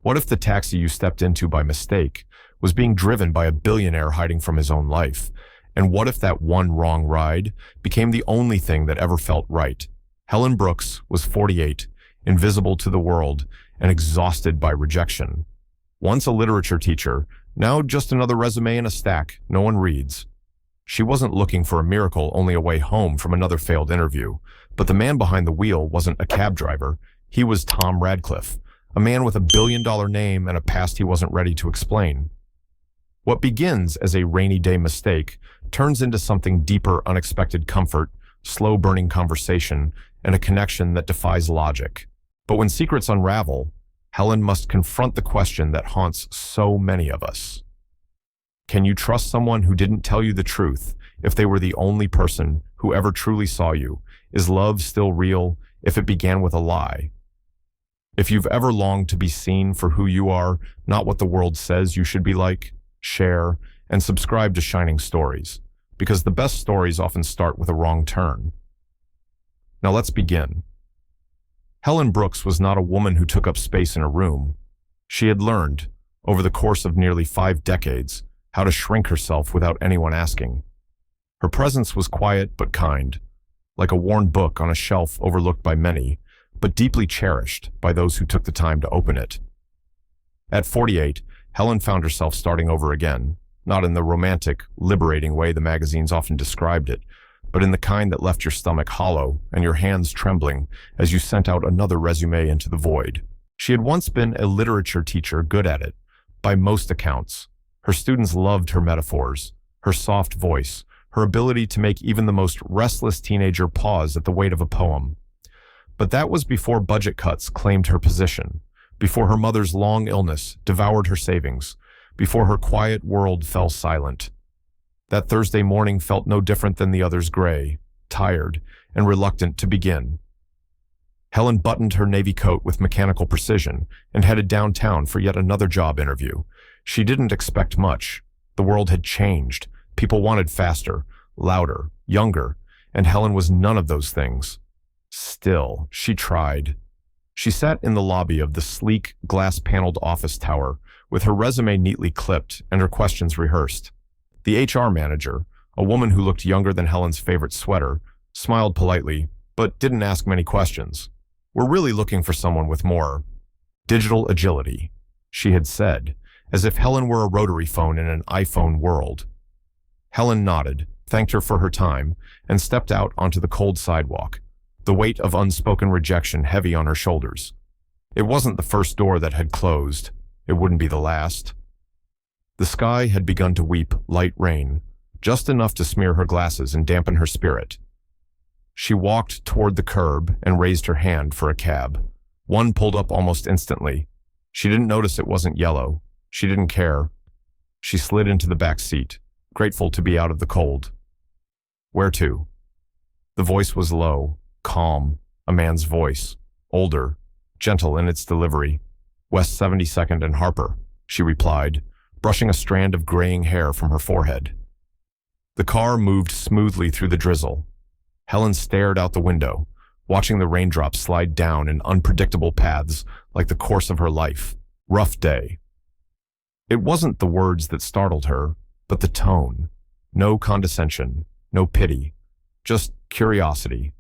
What if the taxi you stepped into by mistake was being driven by a billionaire hiding from his own life? And what if that one wrong ride became the only thing that ever felt right? Helen Brooks was 48, invisible to the world, and exhausted by rejection. Once a literature teacher, now just another resume in a stack no one reads. She wasn't looking for a miracle only a way home from another failed interview, but the man behind the wheel wasn't a cab driver. He was Tom Radcliffe, a man with $1 billion name and a past he wasn't ready to explain. What begins as a rainy day mistake turns into something deeper, unexpected comfort, slow-burning conversation, and a connection that defies logic. But when secrets unravel, Helen must confront the question that haunts so many of us. Can you trust someone who didn't tell you the truth if they were the only person who ever truly saw you? Is love still real if it began with a lie? If you've ever longed to be seen for who you are, not what the world says you should be like, share, and subscribe to Shining Stories, because the best stories often start with a wrong turn. Now let's begin. Helen Brooks was not a woman who took up space in a room. She had learned, over the course of nearly 5 decades, how to shrink herself without anyone asking. Her presence was quiet but kind, like a worn book on a shelf overlooked by many, but deeply cherished by those who took the time to open it. At 48, Helen found herself starting over again, not in the romantic, liberating way the magazines often described it, but in the kind that left your stomach hollow and your hands trembling as you sent out another resume into the void. She had once been a literature teacher good at it, by most accounts. Her students loved her metaphors, her soft voice, her ability to make even the most restless teenager pause at the weight of a poem. But that was before budget cuts claimed her position, before her mother's long illness devoured her savings, before her quiet world fell silent. That Thursday morning felt no different than the others, gray, tired, and reluctant to begin. Helen buttoned her navy coat with mechanical precision and headed downtown for yet another job interview. She didn't expect much. The world had changed. People wanted faster, louder, younger, and Helen was none of those things. Still, she tried. She sat in the lobby of the sleek, glass-paneled office tower with her resume neatly clipped and her questions rehearsed. The HR manager, a woman who looked younger than Helen's favorite sweater, smiled politely, but didn't ask many questions. "We're really looking for someone with more digital agility," she had said, as if Helen were a rotary phone in an iPhone world. Helen nodded, thanked her for her time, and stepped out onto the cold sidewalk, the weight of unspoken rejection heavy on her shoulders. It wasn't the first door that had closed. It wouldn't be the last. The sky had begun to weep light rain, just enough to smear her glasses and dampen her spirit. She walked toward the curb and raised her hand for a cab. One pulled up almost instantly. She didn't notice it wasn't yellow. She didn't care. She slid into the back seat, grateful to be out of the cold. "Where to?" The voice was low, calm, a man's voice, older, gentle in its delivery. "West 72nd and Harper," she replied, brushing a strand of graying hair from her forehead. The car moved smoothly through the drizzle. Helen stared out the window, watching the raindrops slide down in unpredictable paths like the course of her life. Rough day. It wasn't the words that startled her, but the tone. No condescension, no pity, just curiosity.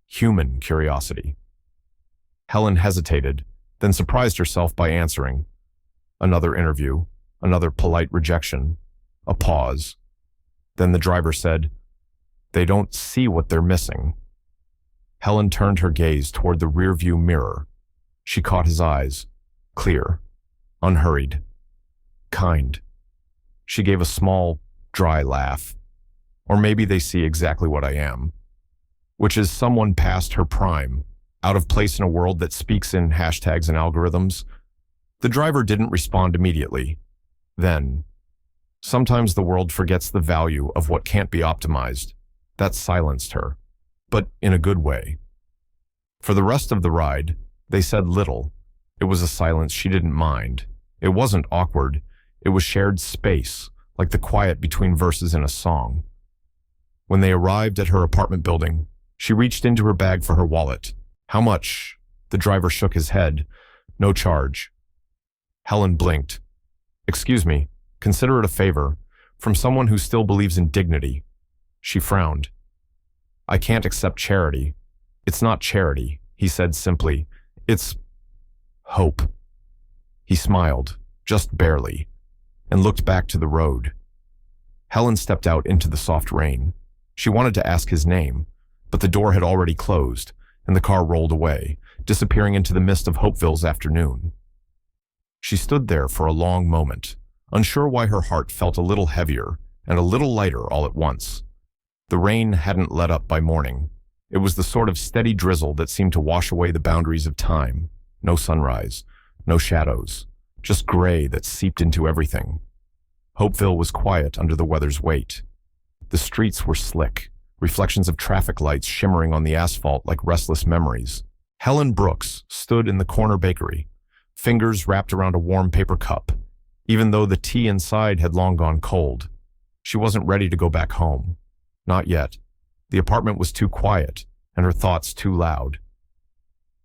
Human curiosity. Helen hesitated, then surprised herself by answering. Another interview, another polite rejection, a pause. Then the driver said, "They don't see what they're missing." Helen turned her gaze toward the rearview mirror. She caught his eyes, clear, unhurried, kind. She gave a small, dry laugh. Or maybe they see exactly what I am, which is someone past her prime, out of place in a world that speaks in hashtags and algorithms. The driver didn't respond immediately. Then, sometimes the world forgets the value of what can't be optimized. That silenced her, but in a good way. For the rest of the ride, they said little. It was a silence she didn't mind. It wasn't awkward. It was shared space, like the quiet between verses in a song. When they arrived at her apartment building, she reached into her bag for her wallet. "How much?" The driver shook his head. "No charge." Helen blinked. Excuse me, consider it a favor, from someone who still believes in dignity. She frowned. I can't accept charity. It's not charity, he said simply. It's hope. He smiled, just barely, and looked back to the road. Helen stepped out into the soft rain. She wanted to ask his name, but the door had already closed, and the car rolled away, disappearing into the mist of Hopeville's afternoon. She stood there for a long moment, unsure why her heart felt a little heavier and a little lighter all at once. The rain hadn't let up by morning. It was the sort of steady drizzle that seemed to wash away the boundaries of time. No sunrise, no shadows, just gray that seeped into everything. Hopeville was quiet under the weather's weight. The streets were slick, reflections of traffic lights shimmering on the asphalt like restless memories. Helen Brooks stood in the corner bakery, fingers wrapped around a warm paper cup. Even though the tea inside had long gone cold, she wasn't ready to go back home. Not yet. The apartment was too quiet, and her thoughts too loud.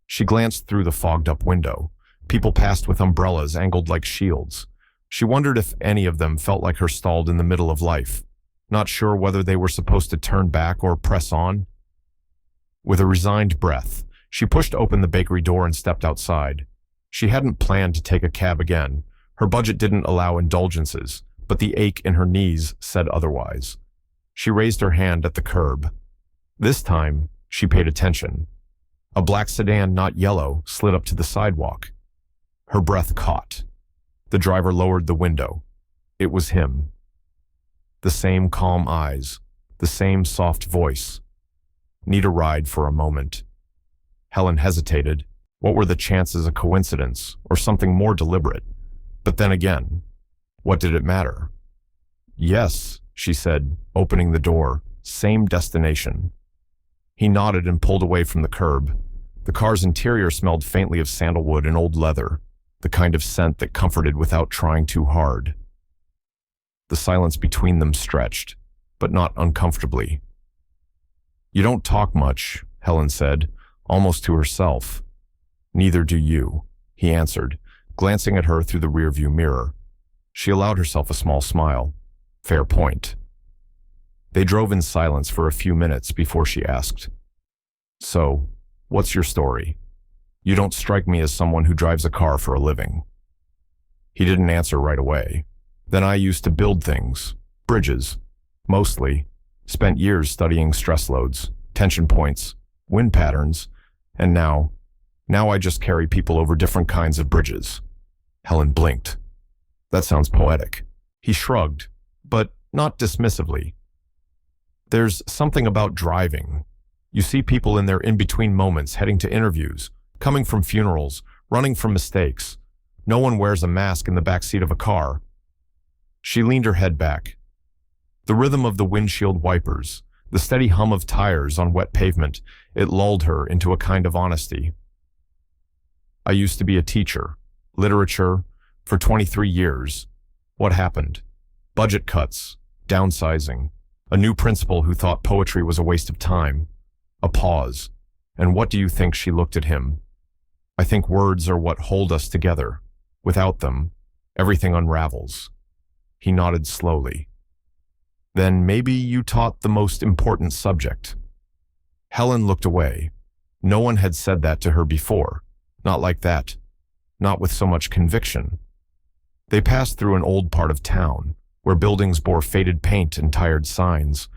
She glanced through the fogged-up window. People passed with umbrellas angled like shields. She wondered if any of them felt like her stalled in the middle of life, not sure whether they were supposed to turn back or press on. With a resigned breath, she pushed open the bakery door and stepped outside. She hadn't planned to take a cab again. Her budget didn't allow indulgences, but the ache in her knees said otherwise. She raised her hand at the curb. This time, she paid attention. A black sedan, not yellow, slid up to the sidewalk. Her breath caught. The driver lowered the window. It was him. The same calm eyes, the same soft voice. Need a ride for a moment. Helen hesitated. What were the chances a coincidence or something more deliberate? But then again, what did it matter? Yes, she said, opening the door. Same destination. He nodded and pulled away from the curb. The car's interior smelled faintly of sandalwood and old leather, the kind of scent that comforted without trying too hard. The silence between them stretched, but not uncomfortably. You don't talk much, Helen said, almost to herself. Neither do you, he answered, glancing at her through the rearview mirror. She allowed herself a small smile. Fair point. They drove in silence for a few minutes before she asked, So, what's your story? You don't strike me as someone who drives a car for a living. He didn't answer right away. Then I used to build things, bridges, mostly. Spent years studying stress loads, tension points, wind patterns, and now I just carry people over different kinds of bridges. Helen blinked. That sounds poetic. He shrugged, but not dismissively. There's something about driving. You see people in their in-between moments heading to interviews, coming from funerals, running from mistakes. No one wears a mask in the backseat of a car. She leaned her head back. The rhythm of the windshield wipers, the steady hum of tires on wet pavement, it lulled her into a kind of honesty. I used to be a teacher, literature, for 23 years. What happened? Budget cuts, downsizing, a new principal who thought poetry was a waste of time, a pause. And what do you think? She looked at him. I think words are what hold us together. Without them, everything unravels. He nodded slowly. Then maybe you taught the most important subject. Helen looked away. No one had said that to her before. Not like that. Not with so much conviction. They passed through an old part of town, where buildings bore faded paint and tired signs.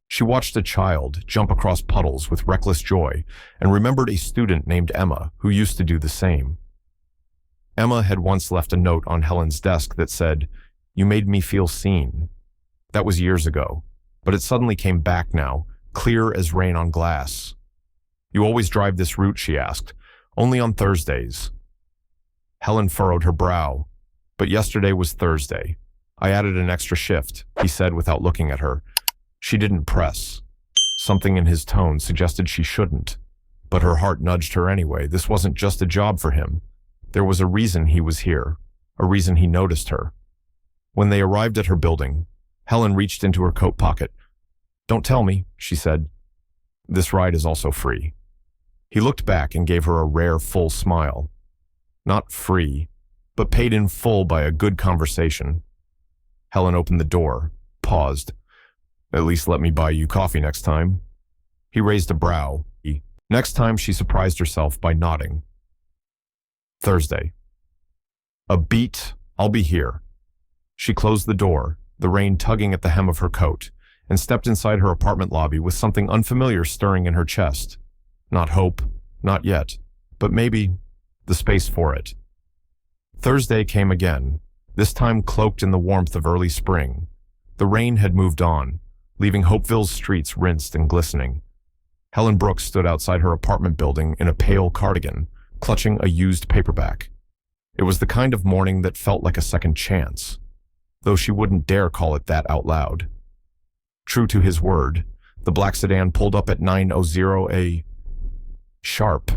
She watched a child jump across puddles with reckless joy and remembered a student named Emma who used to do the same. Emma had once left a note on Helen's desk that said, "You made me feel seen." That was years ago, but it suddenly came back now, clear as rain on glass. You always drive this route, she asked. Only on Thursdays. Helen furrowed her brow. But yesterday was Thursday. I added an extra shift, he said without looking at her. She didn't press. Something in his tone suggested she shouldn't. But her heart nudged her anyway. This wasn't just a job for him. There was a reason he was here, a reason he noticed her. When they arrived at her building, Helen reached into her coat pocket. Don't tell me, she said. This ride is also free. He looked back and gave her a rare, full smile. Not free, but paid in full by a good conversation. Helen opened the door, paused. At least let me buy you coffee next time. He raised a brow. Next time she surprised herself by nodding. Thursday. A beat, I'll be here. She closed the door, the rain tugging at the hem of her coat, and stepped inside her apartment lobby with something unfamiliar stirring in her chest. Not hope, not yet, but maybe the space for it. Thursday came again, this time cloaked in the warmth of early spring. The rain had moved on, leaving Hopeville's streets rinsed and glistening. Helen Brooks stood outside her apartment building in a pale cardigan, clutching a used paperback. It was the kind of morning that felt like a second chance, though she wouldn't dare call it that out loud. True to his word, the black sedan pulled up at 9:00 a. Sharp.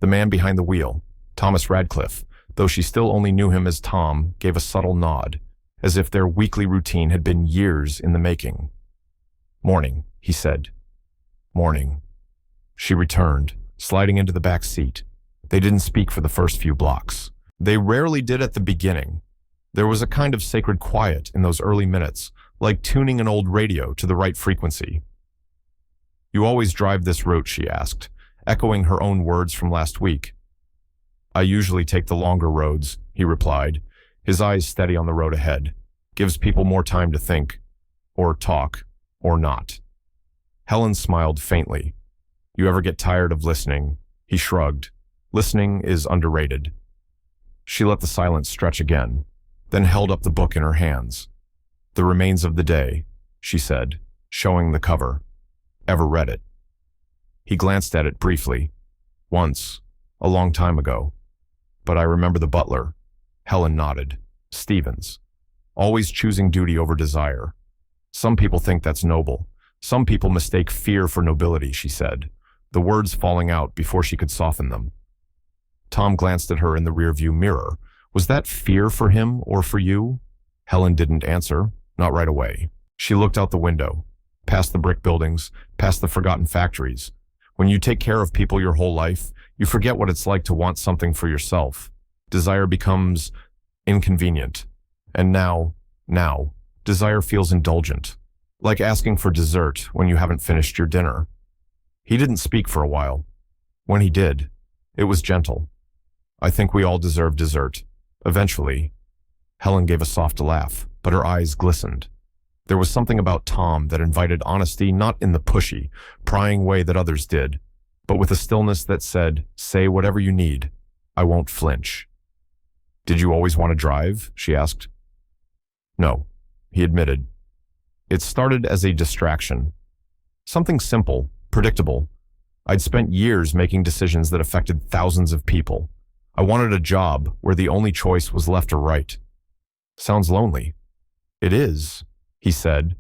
The man behind the wheel, Thomas Radcliffe, though she still only knew him as Tom, gave a subtle nod, as if their weekly routine had been years in the making. "Morning," he said. "Morning." She returned, sliding into the back seat. They didn't speak for the first few blocks. They rarely did at the beginning. There was a kind of sacred quiet in those early minutes, like tuning an old radio to the right frequency. "You always drive this route?" she asked, echoing her own words from last week. "I usually take the longer roads," he replied, his eyes steady on the road ahead. "Gives people more time to think, or talk, or not." Helen smiled faintly. "You ever get tired of listening?" He shrugged. "Listening is underrated." She let the silence stretch again, then held up the book in her hands. "The Remains of the Day," she said, showing the cover. "Ever read it?" He glanced at it briefly. "Once, a long time ago. But I remember the butler." Helen nodded. "Stevens. Always choosing duty over desire. Some people think that's noble. Some people mistake fear for nobility," she said, the words falling out before she could soften them. Tom glanced at her in the rearview mirror. Was that fear for him or for you? Helen didn't answer, not right away. She looked out the window, past the brick buildings, past the forgotten factories. When you take care of people your whole life, you forget what it's like to want something for yourself. Desire becomes inconvenient. And now, desire feels indulgent, like asking for dessert when you haven't finished your dinner. He didn't speak for a while. When he did, it was gentle. "I think we all deserve dessert. Eventually." Helen gave a soft laugh, but her eyes glistened. There was something about Tom that invited honesty, not in the pushy, prying way that others did, but with a stillness that said, "Say whatever you need. I won't flinch." "Did you always want to drive?" she asked. "No," he admitted. "It started as a distraction. Something simple, predictable. I'd spent years making decisions that affected thousands of people. I wanted a job where the only choice was left or right." "Sounds lonely." "It is," he said,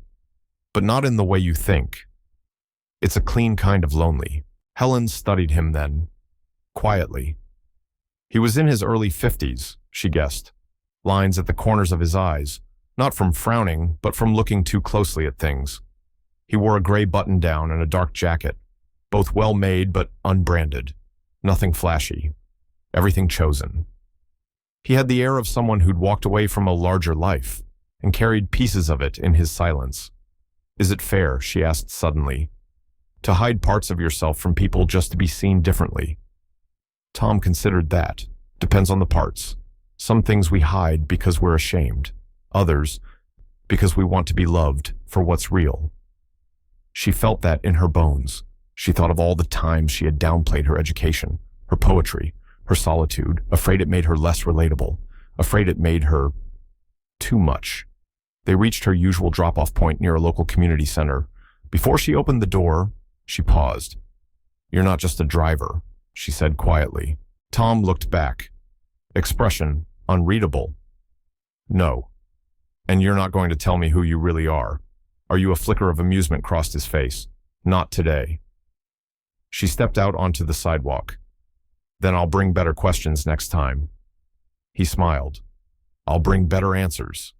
"but not in the way you think. It's a clean kind of lonely." Helen studied him then, quietly. He was in his early 50s, she guessed, lines at the corners of his eyes, not from frowning, but from looking too closely at things. He wore a gray button-down and a dark jacket, both well-made but unbranded. Nothing flashy. Everything chosen. He had the air of someone who'd walked away from a larger life and carried pieces of it in his silence. "Is it fair," she asked suddenly, "to hide parts of yourself from people just to be seen differently?" Tom considered that. Depends on the parts. Some things we hide because we're ashamed. Others, because we want to be loved for what's real. She felt that in her bones. She thought of all the times she had downplayed her education, her poetry, her solitude, afraid it made her less relatable, afraid it made her too much. They reached her usual drop-off point near a local community center. Before she opened the door, she paused. "You're not just a driver," she said quietly. Tom looked back. Expression unreadable. "No. And you're not going to tell me who you really are. Are you?" A flicker of amusement crossed his face. "Not today." She stepped out onto the sidewalk. "Then I'll bring better questions next time." He smiled. "I'll bring better answers."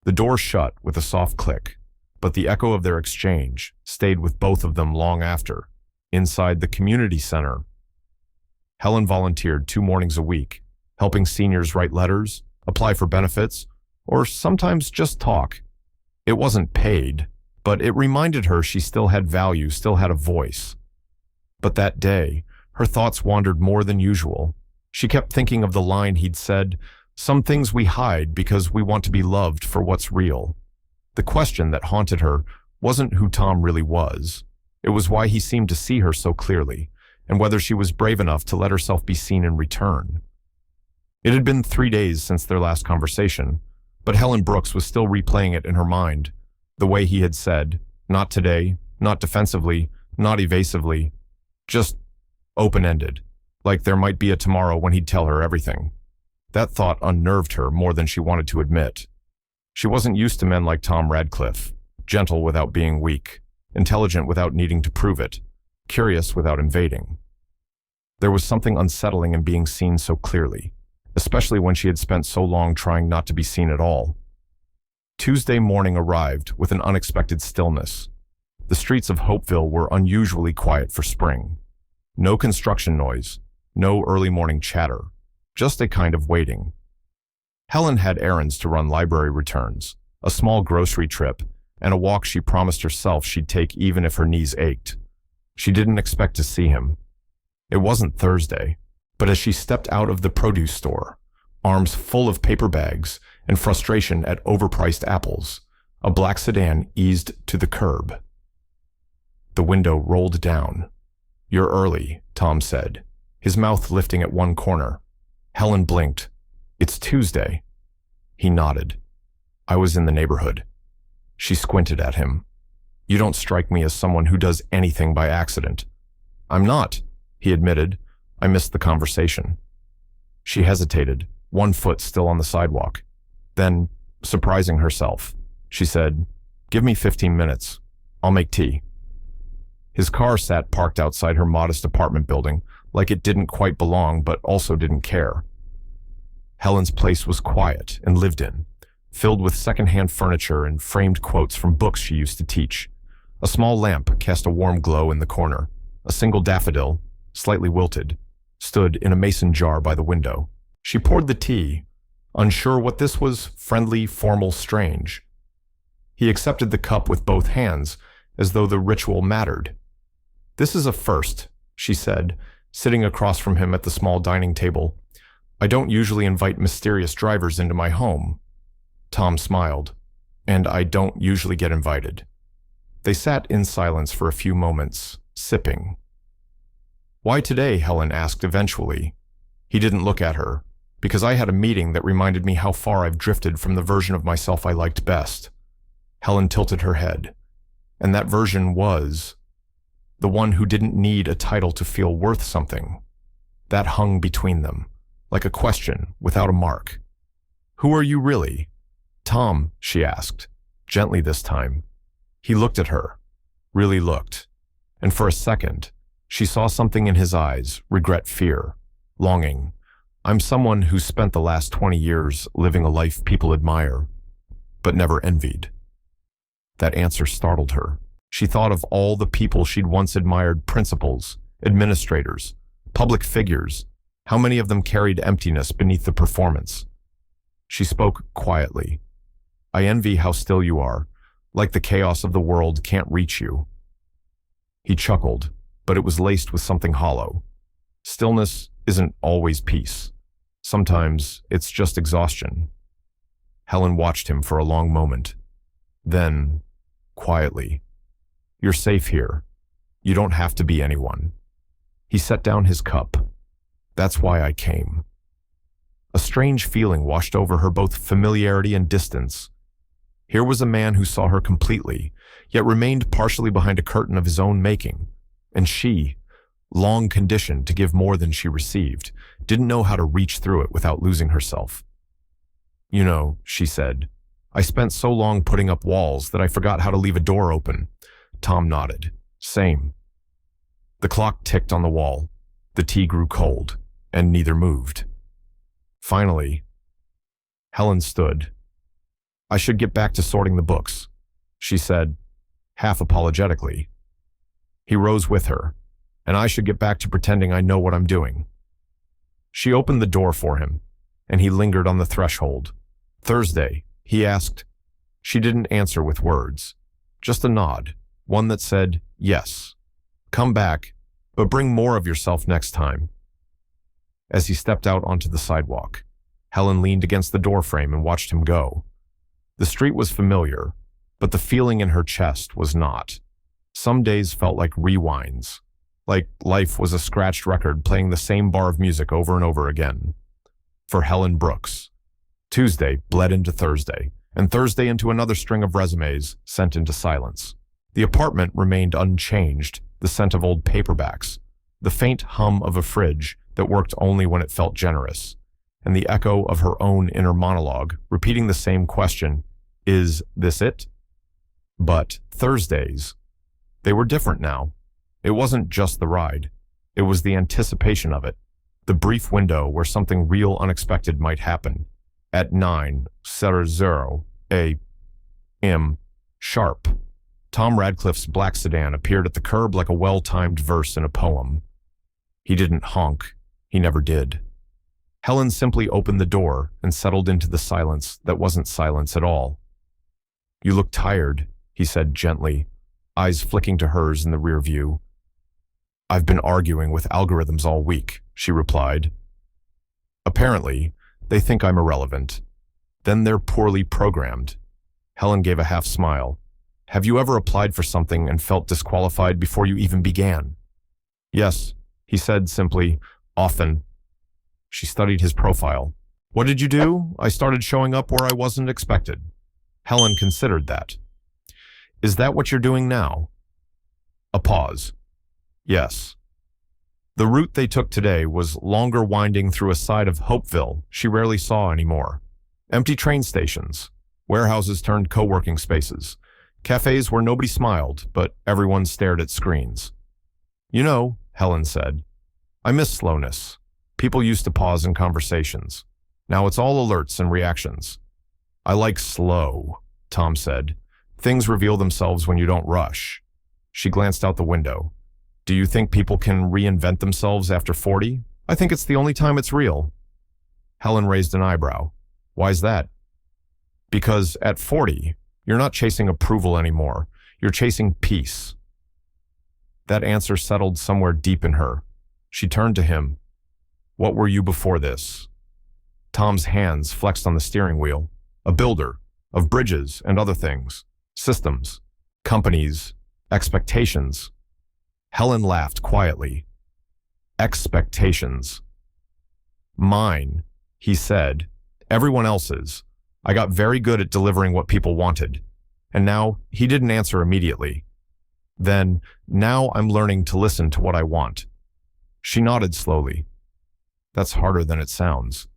The door shut with a soft click, but the echo of their exchange stayed with both of them long after. Inside the community center, Helen volunteered 2 mornings a week, helping seniors write letters, apply for benefits, or sometimes just talk. It wasn't paid, but it reminded her she still had value, still had a voice. But that day, her thoughts wandered more than usual. She kept thinking of the line he'd said, "Some things we hide because we want to be loved for what's real." The question that haunted her wasn't who Tom really was. It was why he seemed to see her so clearly, and whether she was brave enough to let herself be seen in return. It had been 3 days since their last conversation, but Helen Brooks was still replaying it in her mind, the way he had said, not today, not defensively, not evasively, just open-ended, like there might be a tomorrow when he'd tell her everything. That thought unnerved her more than she wanted to admit. She wasn't used to men like Tom Radcliffe, gentle without being weak, intelligent without needing to prove it, curious without invading. There was something unsettling in being seen so clearly, especially when she had spent so long trying not to be seen at all. Tuesday morning arrived with an unexpected stillness. The streets of Hopeville were unusually quiet for spring. No construction noise, no early morning chatter, just a kind of waiting. Helen had errands to run, library returns, a small grocery trip, and a walk she promised herself she'd take even if her knees ached. She didn't expect to see him. It wasn't Thursday, but as she stepped out of the produce store, arms full of paper bags and frustration at overpriced apples, a black sedan eased to the curb. The window rolled down. "You're early," Tom said, his mouth lifting at one corner. Helen blinked. "It's Tuesday." He nodded. "I was in the neighborhood." She squinted at him. "You don't strike me as someone who does anything by accident." "I'm not," he admitted. "I missed the conversation." She hesitated, one foot still on the sidewalk. Then, surprising herself, she said, "Give me 15 minutes. I'll make tea." His car sat parked outside her modest apartment building, like it didn't quite belong but also didn't care. Helen's place was quiet and lived in, filled with secondhand furniture and framed quotes from books she used to teach. A small lamp cast a warm glow in the corner. A single daffodil, slightly wilted, stood in a mason jar by the window. She poured the tea, unsure what this was, friendly, formal, strange. He accepted the cup with both hands, as though the ritual mattered. "This is a first," she said, sitting across from him at the small dining table. "I don't usually invite mysterious drivers into my home." Tom smiled. "And I don't usually get invited." They sat in silence for a few moments, sipping. "Why today?" Helen asked eventually. He didn't look at her. "Because I had a meeting that reminded me how far I've drifted from the version of myself I liked best." Helen tilted her head. And that version was the one who didn't need a title to feel worth something. That hung between them, like a question without a mark. "Who are you really?" "Tom," she asked, gently this time. He looked at her, really looked, and for a second, she saw something in his eyes, regret, fear, longing. "I'm someone who's spent the last 20 years living a life people admire, but never envied." That answer startled her. She thought of all the people she'd once admired, principals, administrators, public figures. How many of them carried emptiness beneath the performance? She spoke quietly. "I envy how still you are, like the chaos of the world can't reach you." He chuckled, but it was laced with something hollow. Stillness isn't always peace. Sometimes it's just exhaustion. Helen watched him for a long moment. Then, quietly, "You're safe here. You don't have to be anyone." He set down his cup. "That's why I came." A strange feeling washed over her, both familiarity and distance. Here was a man who saw her completely, yet remained partially behind a curtain of his own making. And she, long conditioned to give more than she received, didn't know how to reach through it without losing herself. "You know," she said, "I spent so long putting up walls that I forgot how to leave a door open." Tom nodded. "Same." The clock ticked on the wall. The tea grew cold, and neither moved. Finally, Helen stood. "I should get back to sorting the books," she said, half apologetically. He rose with her, "And I should get back to pretending I know what I'm doing." She opened the door for him, and he lingered on the threshold. Thursday, he asked. She didn't answer with words, just a nod, one that said, yes. Come back, but bring more of yourself next time. As he stepped out onto the sidewalk, Helen leaned against the doorframe and watched him go. The street was familiar, but the feeling in her chest was not. Some days felt like rewinds, like life was a scratched record playing the same bar of music over and over again. For Helen Brooks, Tuesday bled into Thursday, and Thursday into another string of resumes sent into silence. The apartment remained unchanged, the scent of old paperbacks, the faint hum of a fridge that worked only when it felt generous, and the echo of her own inner monologue, repeating the same question, is this it? But Thursdays, they were different now. It wasn't just the ride. It was the anticipation of it, the brief window where something real unexpected might happen. At 9:00 a.m. sharp, Tom Radcliffe's black sedan appeared at the curb like a well-timed verse in a poem. He didn't honk. He never did. Helen simply opened the door and settled into the silence that wasn't silence at all. You look tired, he said gently, eyes flicking to hers in the rear view. I've been arguing with algorithms all week, she replied. Apparently, they think I'm irrelevant. Then they're poorly programmed. Helen gave a half smile. Have you ever applied for something and felt disqualified before you even began? Yes, he said simply, often. She studied his profile. What did you do? I started showing up where I wasn't expected. Helen considered that. Is that what you're doing now? A pause. Yes. The route they took today was longer, winding through a side of Hopeville she rarely saw anymore. Empty train stations, warehouses turned co-working spaces, cafes where nobody smiled, but everyone stared at screens. You know, Helen said, I miss slowness. People used to pause in conversations. Now it's all alerts and reactions. I like slow, Tom said. Things reveal themselves when you don't rush. She glanced out the window. Do you think people can reinvent themselves after 40? I think it's the only time it's real. Helen raised an eyebrow. Why's that? Because at 40, you're not chasing approval anymore. You're chasing peace. That answer settled somewhere deep in her. She turned to him. What were you before this? Tom's hands flexed on the steering wheel. A builder of bridges and other things. Systems, companies, expectations. Helen laughed quietly. Expectations. Mine, he said. Everyone else's. I got very good at delivering what people wanted. And now, he didn't answer immediately. Then, now I'm learning to listen to what I want. She nodded slowly. That's harder than it sounds.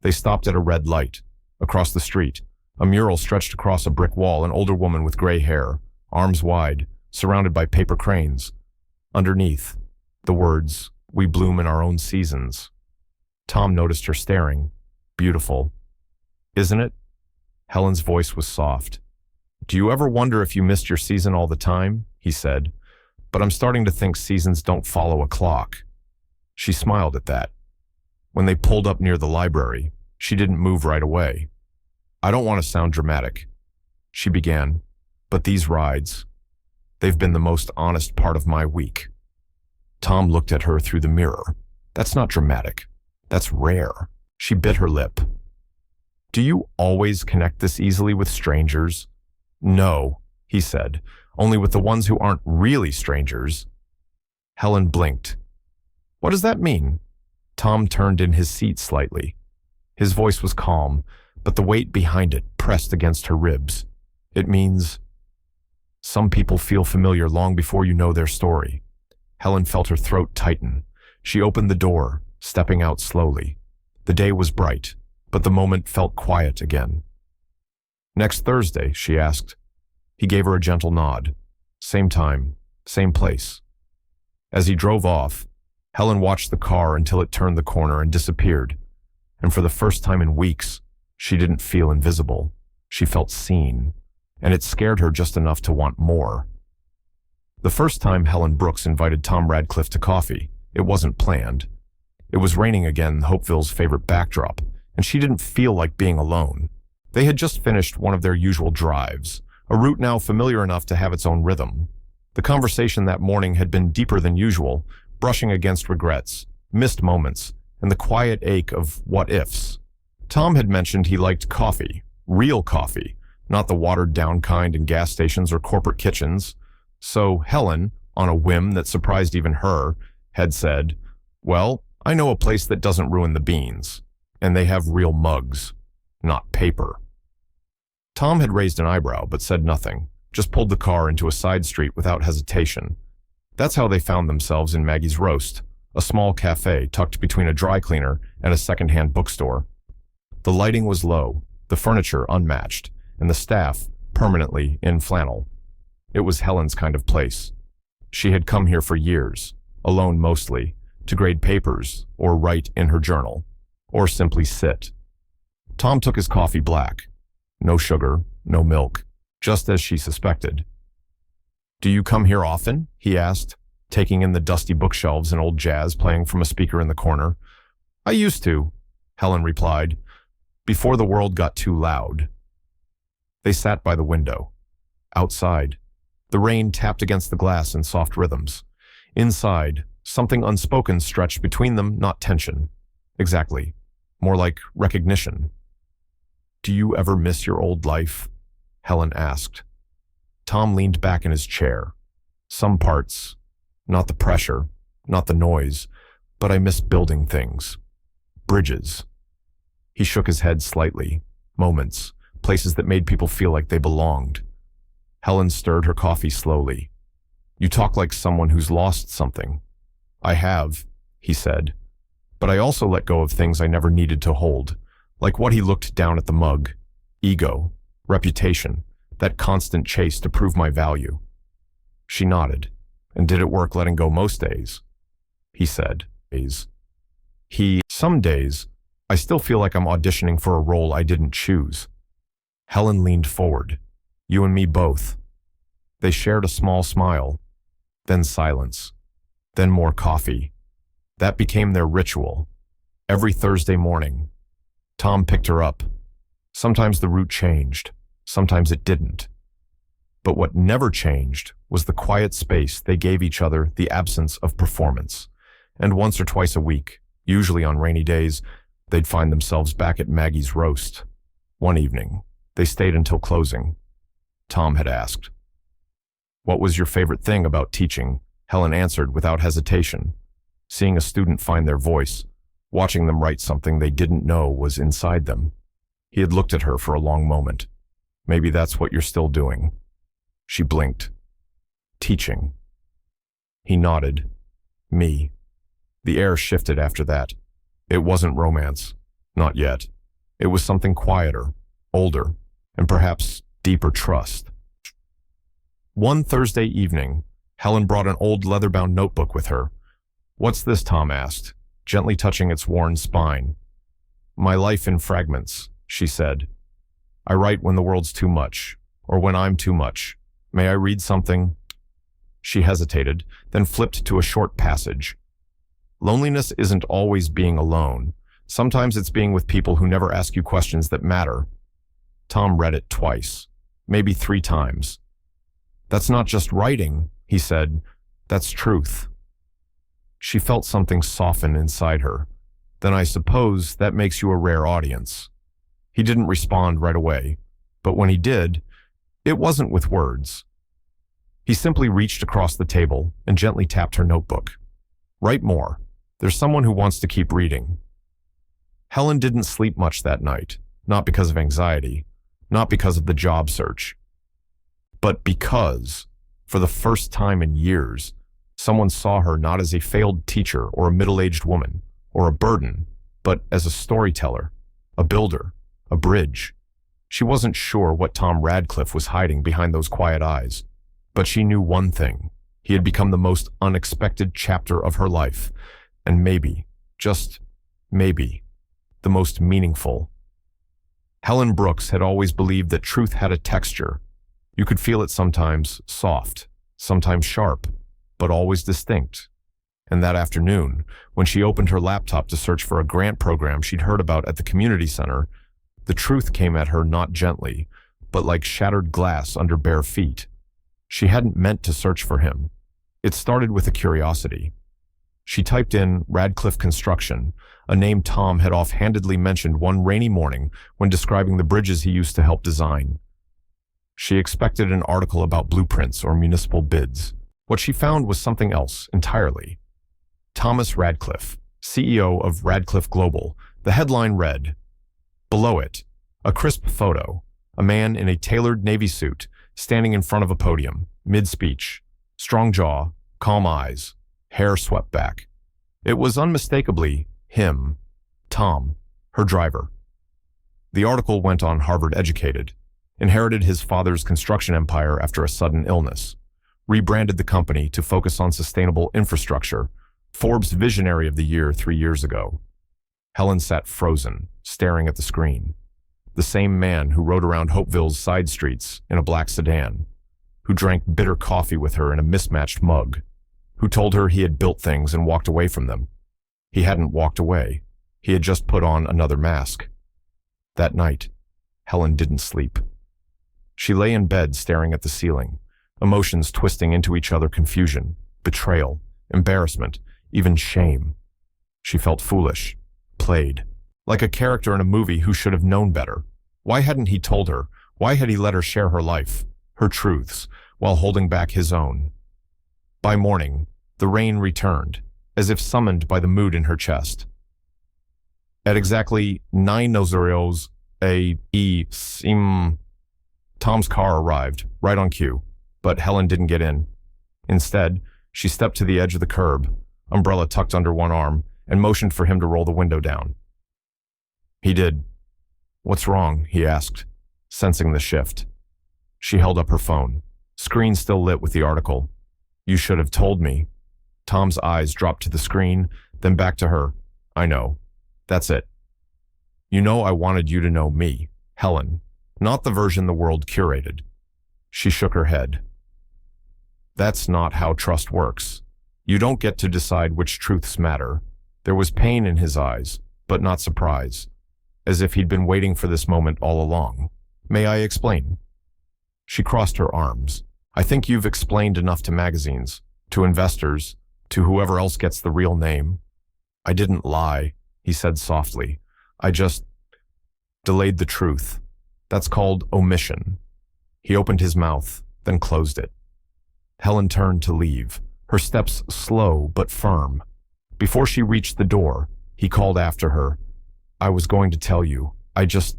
They stopped at a red light. Across the street, a mural stretched across a brick wall, an older woman with gray hair, arms wide, surrounded by paper cranes. Underneath, the words, "We bloom in our own seasons." Tom noticed her staring. Beautiful. Isn't it? Helen's voice was soft. Do you ever wonder if you missed your season all the time? He said. But I'm starting to think seasons don't follow a clock. She smiled at that. When they pulled up near the library, she didn't move right away. I don't want to sound dramatic, she began, but these rides, they've been the most honest part of my week. Tom looked at her through the mirror. That's not dramatic. That's rare. She bit her lip. Do you always connect this easily with strangers? No, he said, only with the ones who aren't really strangers. Helen blinked. What does that mean? Tom turned in his seat slightly. His voice was calm, but the weight behind it pressed against her ribs. It means some people feel familiar long before you know their story. Helen felt her throat tighten. She opened the door, stepping out slowly. The day was bright, but the moment felt quiet again. Next Thursday, she asked. He gave her a gentle nod. Same time, same place. As he drove off, Helen watched the car until it turned the corner and disappeared. And for the first time in weeks, she didn't feel invisible. She felt seen, and it scared her just enough to want more. The first time Helen Brooks invited Tom Radcliffe to coffee, it wasn't planned. It was raining again, Hopeville's favorite backdrop, and she didn't feel like being alone. They had just finished one of their usual drives, a route now familiar enough to have its own rhythm. The conversation that morning had been deeper than usual, brushing against regrets, missed moments, and the quiet ache of what-ifs. Tom had mentioned he liked coffee, real coffee, not the watered-down kind in gas stations or corporate kitchens. So Helen, on a whim that surprised even her, had said, "Well, I know a place that doesn't ruin the beans, and they have real mugs, not paper." Tom had raised an eyebrow but said nothing, just pulled the car into a side street without hesitation. That's how they found themselves in Maggie's Roast, a small cafe tucked between a dry cleaner and a second-hand bookstore. The lighting was low, the furniture unmatched, and the staff permanently in flannel. It was Helen's kind of place. She had come here for years, alone mostly, to grade papers or write in her journal, or simply sit. Tom took his coffee black. No sugar, no milk, just as she suspected. "Do you come here often?" he asked, taking in the dusty bookshelves and old jazz playing from a speaker in the corner. "I used to," Helen replied, "before the world got too loud." They sat by the window. Outside, the rain tapped against the glass in soft rhythms. Inside, something unspoken stretched between them, not tension. Exactly. More like recognition. "Do you ever miss your old life?" Helen asked. Tom leaned back in his chair. "Some parts. Not the pressure, not the noise, but I miss building things. Bridges." He shook his head slightly. Moments, places that made people feel like they belonged. Helen stirred her coffee slowly. "You talk like someone who's lost something." "I have," he said. "But I also let go of things I never needed to hold, like what he looked down at the mug. Ego, reputation, that constant chase to prove my value." She nodded. "And did it work letting go most days?" He said. Some days, I still feel like I'm auditioning for a role I didn't choose." Helen leaned forward. "You and me both." They shared a small smile, then silence, then more coffee. That became their ritual. Every Thursday morning, Tom picked her up. Sometimes the route changed, sometimes it didn't. But what never changed was the quiet space they gave each other, the absence of performance. And once or twice a week, usually on rainy days, they'd find themselves back at Maggie's Roast. One evening, they stayed until closing. Tom had asked, "What was your favorite thing about teaching?" Helen answered without hesitation. Seeing a student find their voice, watching them write something they didn't know was inside them. He had looked at her for a long moment. "Maybe that's what you're still doing." She blinked. "Teaching." He nodded. "Me." The air shifted after that. It wasn't romance. Not yet. It was something quieter, older, and perhaps deeper trust. One Thursday evening, Helen brought an old leather-bound notebook with her. "What's this?" Tom asked, gently touching its worn spine. "My life in fragments," she said. "I write when the world's too much, or when I'm too much. May I read something?" She hesitated, then flipped to a short passage. "Loneliness isn't always being alone. Sometimes it's being with people who never ask you questions that matter." Tom read it twice, maybe 3 times. "That's not just writing," he said. "That's truth." She felt something soften inside her. "Then I suppose that makes you a rare audience." He didn't respond right away, but when he did, it wasn't with words. He simply reached across the table and gently tapped her notebook. "Write more. There's someone who wants to keep reading." Helen didn't sleep much that night, not because of anxiety, not because of the job search, but because, for the first time in years, someone saw her not as a failed teacher or a middle-aged woman or a burden, but as a storyteller, a builder, a bridge. She wasn't sure what Tom Radcliffe was hiding behind those quiet eyes, but she knew one thing. He had become the most unexpected chapter of her life, and maybe, just maybe, the most meaningful. Helen Brooks had always believed that truth had a texture. You could feel it sometimes soft, sometimes sharp, but always distinct. And that afternoon, when she opened her laptop to search for a grant program she'd heard about at the community center, the truth came at her not gently, but like shattered glass under bare feet. She hadn't meant to search for him. It started with a curiosity. She typed in Radcliffe Construction, a name Tom had offhandedly mentioned one rainy morning when describing the bridges he used to help design. She expected an article about blueprints or municipal bids. What she found was something else entirely. Thomas Radcliffe, CEO of Radcliffe Global. The headline read. Below it, a crisp photo, a man in a tailored navy suit, standing in front of a podium, mid-speech, strong jaw, calm eyes, hair swept back. It was unmistakably him, Tom, her driver. The article went on Harvard-educated, inherited his father's construction empire after a sudden illness, rebranded the company to focus on sustainable infrastructure, Forbes Visionary of the Year 3 years ago. Helen sat frozen, staring at the screen. The same man who rode around Hopeville's side streets in a black sedan, who drank bitter coffee with her in a mismatched mug, who told her he had built things and walked away from them. He hadn't walked away. He had just put on another mask. That night, Helen didn't sleep. She lay in bed staring at the ceiling, emotions twisting into each other: confusion, betrayal, embarrassment, even shame. She felt foolish, played, like a character in a movie who should have known better. Why hadn't he told her? Why had he let her share her life, her truths, while holding back his own? By morning, the rain returned, as if summoned by the mood in her chest. At exactly 9:00 a.m., Tom's car arrived, right on cue, but Helen didn't get in. Instead, she stepped to the edge of the curb, umbrella tucked under one arm, and motioned for him to roll the window down. He did. "What's wrong?" he asked, sensing the shift. She held up her phone, screen still lit with the article. "You should have told me." Tom's eyes dropped to the screen, then back to her. "I know. That's it. You know I wanted you to know me, Helen, not the version the world curated." She shook her head. "That's not how trust works. You don't get to decide which truths matter." There was pain in his eyes, but not surprise, as if he'd been waiting for this moment all along. "May I explain?" She crossed her arms. "I think you've explained enough to magazines, to investors, to whoever else gets the real name." "I didn't lie," he said softly. "I just delayed the truth. That's called omission." He opened his mouth, then closed it. Helen turned to leave, her steps slow but firm. Before she reached the door, he called after her. "I was going to tell you. I just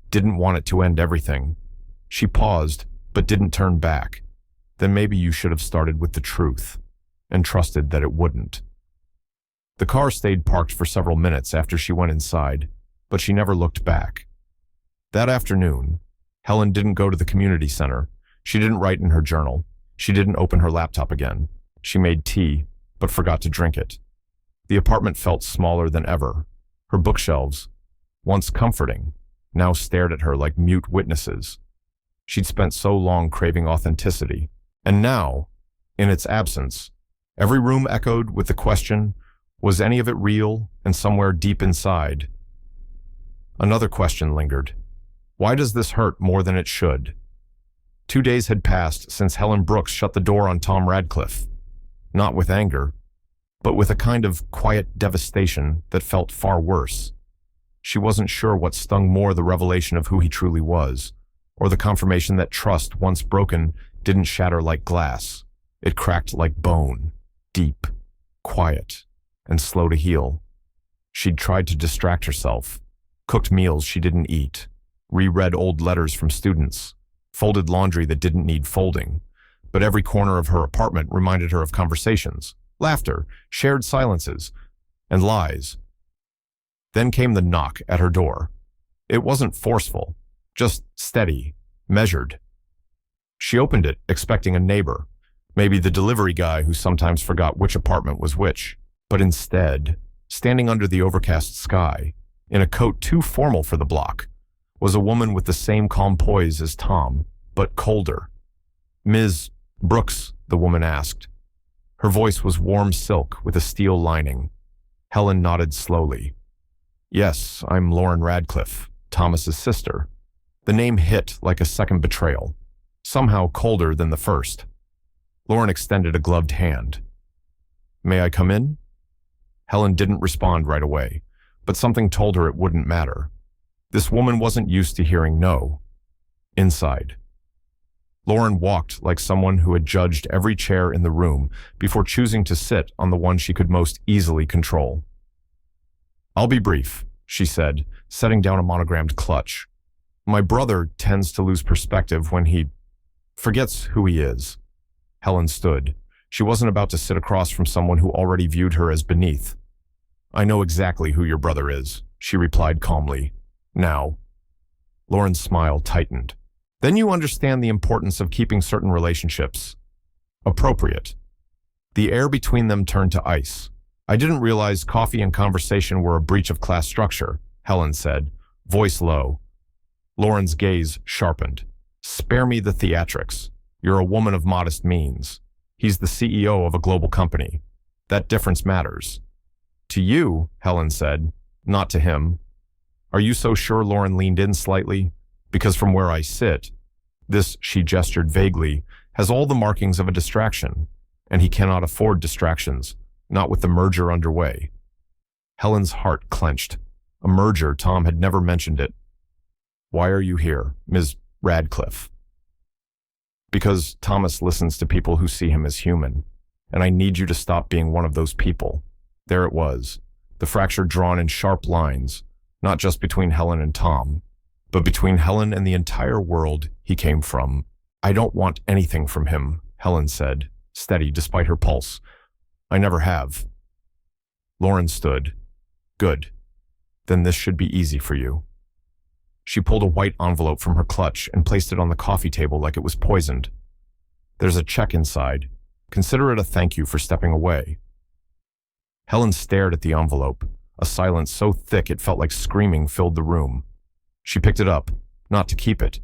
didn't want it to end everything." She paused, but didn't turn back. "Then maybe you should have started with the truth, and trusted that it wouldn't." The car stayed parked for several minutes after she went inside, but she never looked back. That afternoon, Helen didn't go to the community center. She didn't write in her journal. She didn't open her laptop again. She made tea, but forgot to drink it. The apartment felt smaller than ever. Her bookshelves, once comforting, now stared at her like mute witnesses. She'd spent so long craving authenticity, and now, in its absence, every room echoed with the question, was any of it real? And somewhere deep inside, another question lingered. Why does this hurt more than it should? 2 days had passed since Helen Brooks shut the door on Tom Radcliffe, not with anger, but with a kind of quiet devastation that felt far worse. She wasn't sure what stung more, the revelation of who he truly was, or the confirmation that trust, once broken, didn't shatter like glass. It cracked like bone, deep, quiet, and slow to heal. She'd tried to distract herself, cooked meals she didn't eat, reread old letters from students, folded laundry that didn't need folding, but every corner of her apartment reminded her of conversations, laughter, shared silences, and lies. Then came the knock at her door. It wasn't forceful, just steady, measured. She opened it, expecting a neighbor, maybe the delivery guy who sometimes forgot which apartment was which. But instead, standing under the overcast sky, in a coat too formal for the block, was a woman with the same calm poise as Tom, but colder. "Ms. Brooks," the woman asked. Her voice was warm silk with a steel lining. Helen nodded slowly. Yes, I'm Lauren Radcliffe, Thomas's sister. The name hit like a second betrayal, somehow colder than the first. Lauren extended a gloved hand. May I come in? Helen didn't respond right away, but something told her it wouldn't matter. This woman wasn't used to hearing no. Inside. Lauren walked like someone who had judged every chair in the room before choosing to sit on the one she could most easily control. I'll be brief, she said, setting down a monogrammed clutch. My brother tends to lose perspective when he forgets who he is. Helen stood. She wasn't about to sit across from someone who already viewed her as beneath. I know exactly who your brother is, she replied calmly. Now. Lauren's smile tightened. Then you understand the importance of keeping certain relationships appropriate. The air between them turned to ice. I didn't realize coffee and conversation were a breach of class structure, Helen said, voice low. Lauren's gaze sharpened. Spare me the theatrics. You're a woman of modest means. He's the CEO of a global company. That difference matters. To you, Helen said, not to him. Are you so sure? Lauren leaned in slightly. Because from where I sit, this, she gestured vaguely, has all the markings of a distraction, and he cannot afford distractions, not with the merger underway. Helen's heart clenched. A merger, Tom had never mentioned it. Why are you here, Ms. Radcliffe? Because Thomas listens to people who see him as human, and I need you to stop being one of those people. There it was, the fracture drawn in sharp lines, not just between Helen and Tom, but between Helen and the entire world he came from. I don't want anything from him, Helen said, steady despite her pulse. I never have. Lauren stood. Good. Then this should be easy for you. She pulled a white envelope from her clutch and placed it on the coffee table like it was poisoned. There's a check inside. Consider it a thank you for stepping away. Helen stared at the envelope, a silence so thick it felt like screaming filled the room. She picked it up, not to keep it,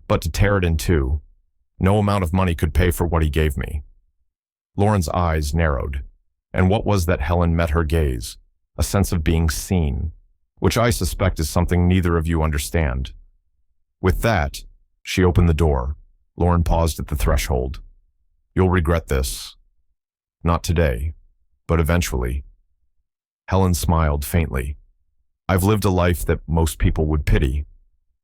but to tear it in two. No amount of money could pay for what he gave me. Lauren's eyes narrowed, and what was that? Helen met her gaze, a sense of being seen, which I suspect is something neither of you understand. With that, she opened the door. Lauren paused at the threshold. You'll regret this. Not today, but eventually. Helen smiled faintly. I've lived a life that most people would pity.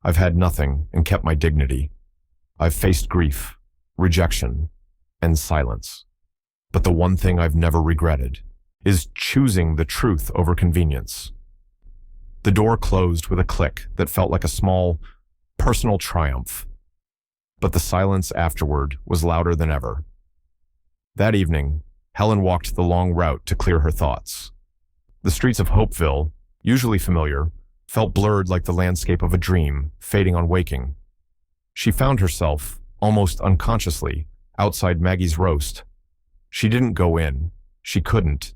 I've had nothing and kept my dignity. I've faced grief, rejection, and silence. But the one thing I've never regretted is choosing the truth over convenience. The door closed with a click that felt like a small, personal triumph. But the silence afterward was louder than ever. That evening, Helen walked the long route to clear her thoughts. The streets of Hopeville, usually familiar, felt blurred like the landscape of a dream, fading on waking. She found herself, almost unconsciously, outside Maggie's roast. She didn't go in. She couldn't.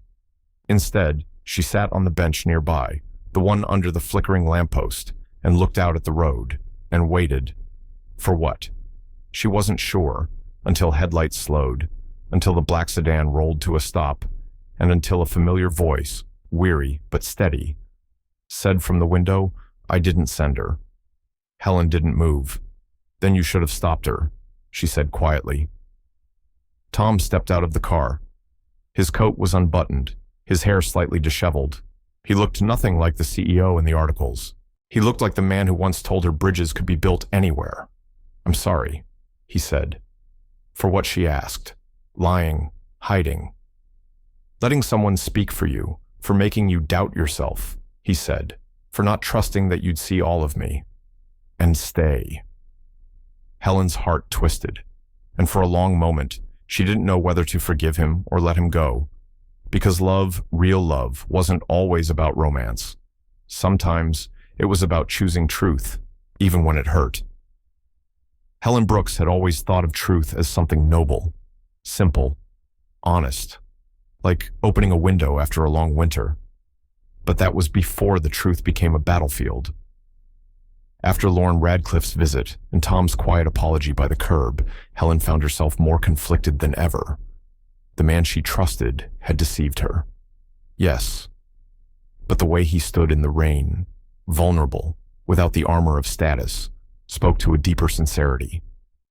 Instead, she sat on the bench nearby, the one under the flickering lamppost, and looked out at the road, and waited. For what? She wasn't sure, until headlights slowed, until the black sedan rolled to a stop, and until a familiar voice, weary but steady, said from the window, I didn't send her. Helen didn't move. Then you should have stopped her, she said quietly. Tom stepped out of the car. His coat was unbuttoned, his hair slightly disheveled. He looked nothing like the CEO in the articles. He looked like the man who once told her bridges could be built anywhere. I'm sorry, he said, for what she asked, lying, hiding. Letting someone speak for you, for making you doubt yourself, he said, for not trusting that you'd see all of me. And stay. Helen's heart twisted, and for a long moment, she didn't know whether to forgive him or let him go, because love, real love, wasn't always about romance. Sometimes it was about choosing truth, even when it hurt. Helen Brooks had always thought of truth as something noble, simple, honest, like opening a window after a long winter. But that was before the truth became a battlefield. After Lauren Radcliffe's visit and Tom's quiet apology by the curb, Helen found herself more conflicted than ever. The man she trusted had deceived her. Yes, but the way he stood in the rain, vulnerable, without the armor of status, spoke to a deeper sincerity.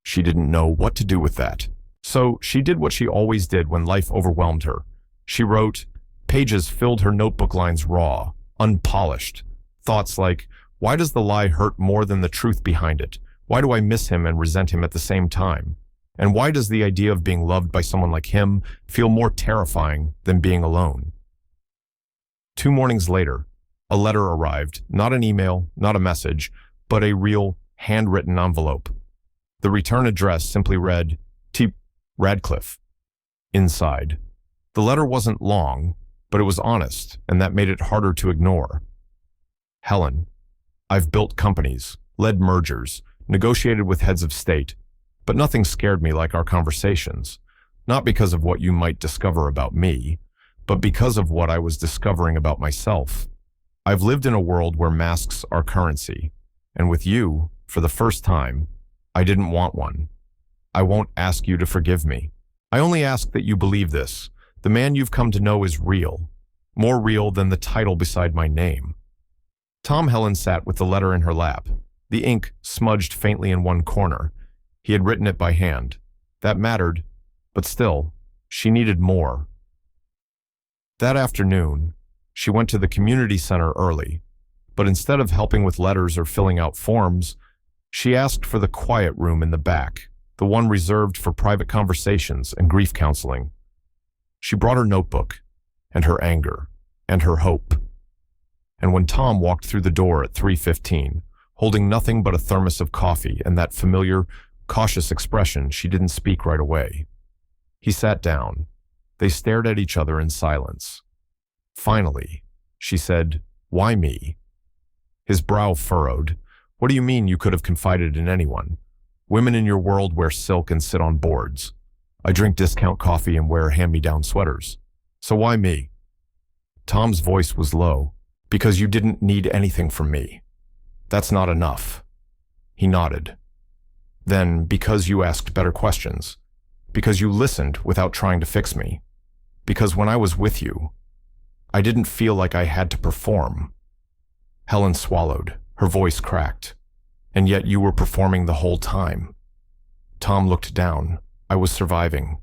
She didn't know what to do with that. So she did what she always did when life overwhelmed her. She wrote. Pages filled her notebook lines raw, unpolished. Thoughts like, why does the lie hurt more than the truth behind it? Why do I miss him and resent him at the same time? And why does the idea of being loved by someone like him feel more terrifying than being alone? 2 mornings later, a letter arrived, not an email, not a message, but a real handwritten envelope. The return address simply read, T. Radcliffe. Inside. The letter wasn't long, but it was honest, and that made it harder to ignore. Helen, I've built companies, led mergers, negotiated with heads of state, but nothing scared me like our conversations. Not because of what you might discover about me, but because of what I was discovering about myself. I've lived in a world where masks are currency, and with you, for the first time, I didn't want one. I won't ask you to forgive me. I only ask that you believe this. The man you've come to know is real, more real than the title beside my name. Helen sat with the letter in her lap, the ink smudged faintly in one corner. He had written it by hand. That mattered, but still, she needed more. That afternoon, she went to the community center early, but instead of helping with letters or filling out forms, she asked for the quiet room in the back, the one reserved for private conversations and grief counseling. She brought her notebook, and her anger, and her hope. And when Tom walked through the door at 3:15, holding nothing but a thermos of coffee and that familiar, cautious expression, she didn't speak right away. He sat down. They stared at each other in silence. Finally, she said, "Why me?" His brow furrowed. "What do you mean you could have confided in anyone? Women in your world wear silk and sit on boards. I drink discount coffee and wear hand-me-down sweaters. So why me?" Tom's voice was low. "Because you didn't need anything from me. That's not enough." He nodded. "Then because you asked better questions. Because you listened without trying to fix me. Because when I was with you, I didn't feel like I had to perform." Helen swallowed. Her voice cracked. "And yet you were performing the whole time." Tom looked down. "I was surviving."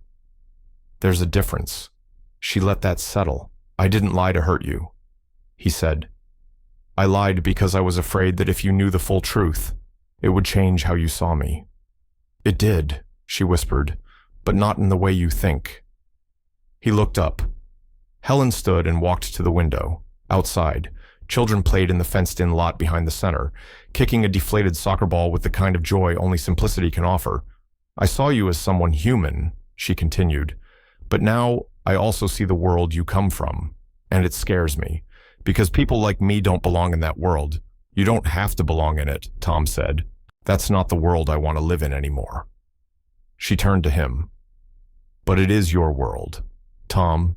"There's a difference." She let that settle. "I didn't lie to hurt you," he said. "I lied because I was afraid that if you knew the full truth, it would change how you saw me." "It did," she whispered, "but not in the way you think." He looked up. Helen stood and walked to the window. Outside, children played in the fenced-in lot behind the center, kicking a deflated soccer ball with the kind of joy only simplicity can offer. "I saw you as someone human," she continued, "but now I also see the world you come from, and it scares me, because people like me don't belong in that world." "You don't have to belong in it," Tom said. "That's not the world I want to live in anymore." She turned to him. "But it is your world, Tom,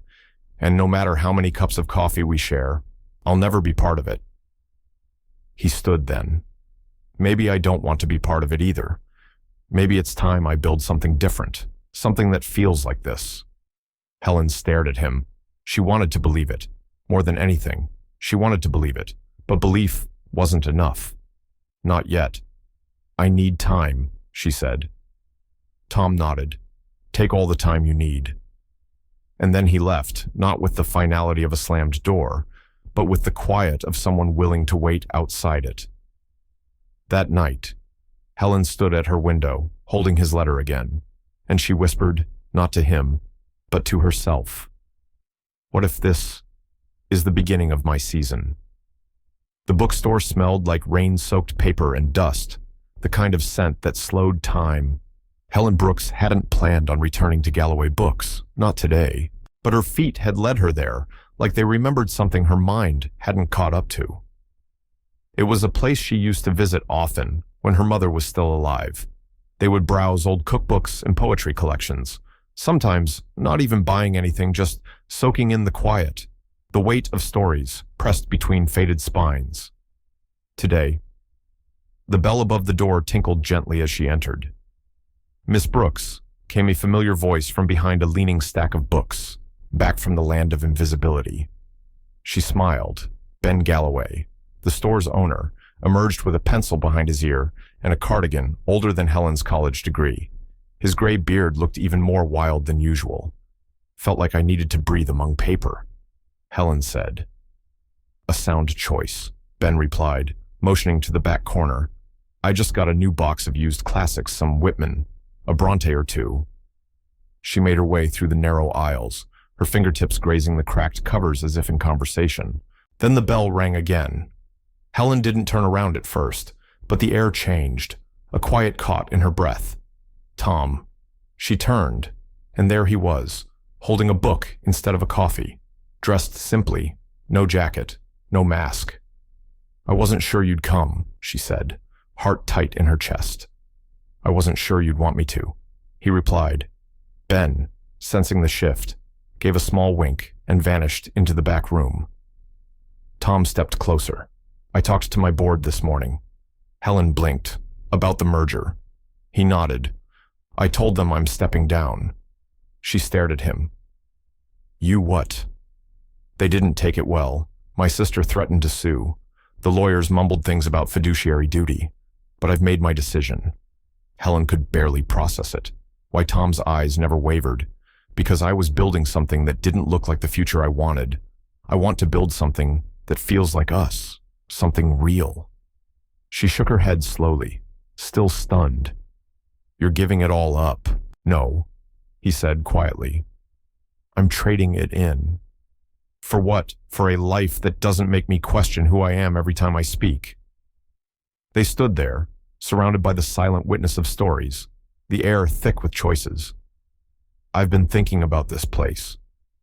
and no matter how many cups of coffee we share, I'll never be part of it." He stood then. "Maybe I don't want to be part of it either. Maybe it's time I build something different, something that feels like this." Helen stared at him. She wanted to believe it. More than anything, she wanted to believe it, but belief wasn't enough. "Not yet. I need time," she said. Tom nodded. "Take all the time you need." And then he left, not with the finality of a slammed door, but with the quiet of someone willing to wait outside it. That night, Helen stood at her window, holding his letter again, and she whispered, not to him, but to herself, "What if this is the beginning of my season?" The bookstore smelled like rain-soaked paper and dust, the kind of scent that slowed time. Helen Brooks hadn't planned on returning to Galloway Books, not today, but her feet had led her there, like they remembered something her mind hadn't caught up to. It was a place she used to visit often when her mother was still alive. They would browse old cookbooks and poetry collections, sometimes not even buying anything, just soaking in the quiet, the weight of stories pressed between faded spines. Today, the bell above the door tinkled gently as she entered. "Miss Brooks," came a familiar voice from behind a leaning stack of books, back from the land of invisibility. She smiled. Ben Galloway, the store's owner, emerged with a pencil behind his ear and a cardigan older than Helen's college degree. His gray beard looked even more wild than usual. Felt like I needed to breathe among paper. Helen said. A sound choice, Ben replied, motioning to the back corner. I just got a new box of used classics, some Whitman, a Bronte or two. She made her way through the narrow aisles, her fingertips grazing the cracked covers as if in conversation. Then the bell rang again. Helen didn't turn around at first, but the air changed, a quiet caught in her breath. Tom. She turned, and there he was, holding a book instead of a coffee, dressed simply, no jacket, no mask. I wasn't sure you'd come, she said, heart tight in her chest. I wasn't sure you'd want me to, he replied. Ben, sensing the shift, gave a small wink and vanished into the back room. Tom stepped closer. I talked to my board this morning. Helen blinked. About the merger. He nodded. I told them I'm stepping down. She stared at him. You what? They didn't take it well. My sister threatened to sue. The lawyers mumbled things about fiduciary duty. But I've made my decision. Helen could barely process it. Why Tom's eyes never wavered. Because I was building something that didn't look like the future I wanted. I want to build something that feels like us. Something real. She shook her head slowly, still stunned. You're giving it all up. No, he said quietly. I'm trading it in. For what? For a life that doesn't make me question who I am every time I speak. They stood there, surrounded by the silent witness of stories, the air thick with choices. I've been thinking about this place,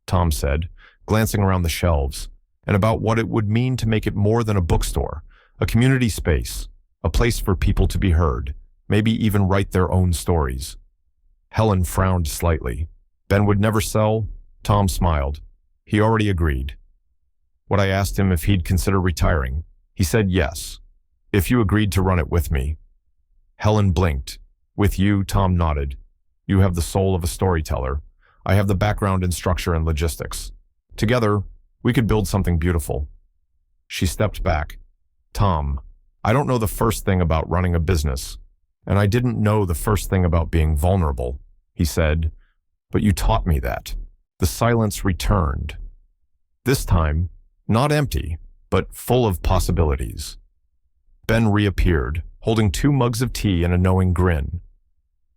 Tom said, glancing around the shelves, and about what it would mean to make it more than a bookstore, a community space, a place for people to be heard, maybe even write their own stories. Helen frowned slightly. Ben would never sell? Tom smiled. He already agreed. When I asked him if he'd consider retiring, he said yes, if you agreed to run it with me. Helen blinked. With you, Tom nodded. You have the soul of a storyteller. I have the background in structure and logistics. Together, we could build something beautiful. She stepped back. Tom, I don't know the first thing about running a business, and I didn't know the first thing about being vulnerable, he said, but you taught me that. The silence returned. This time, not empty, but full of possibilities. Ben reappeared, holding 2 mugs of tea and a knowing grin.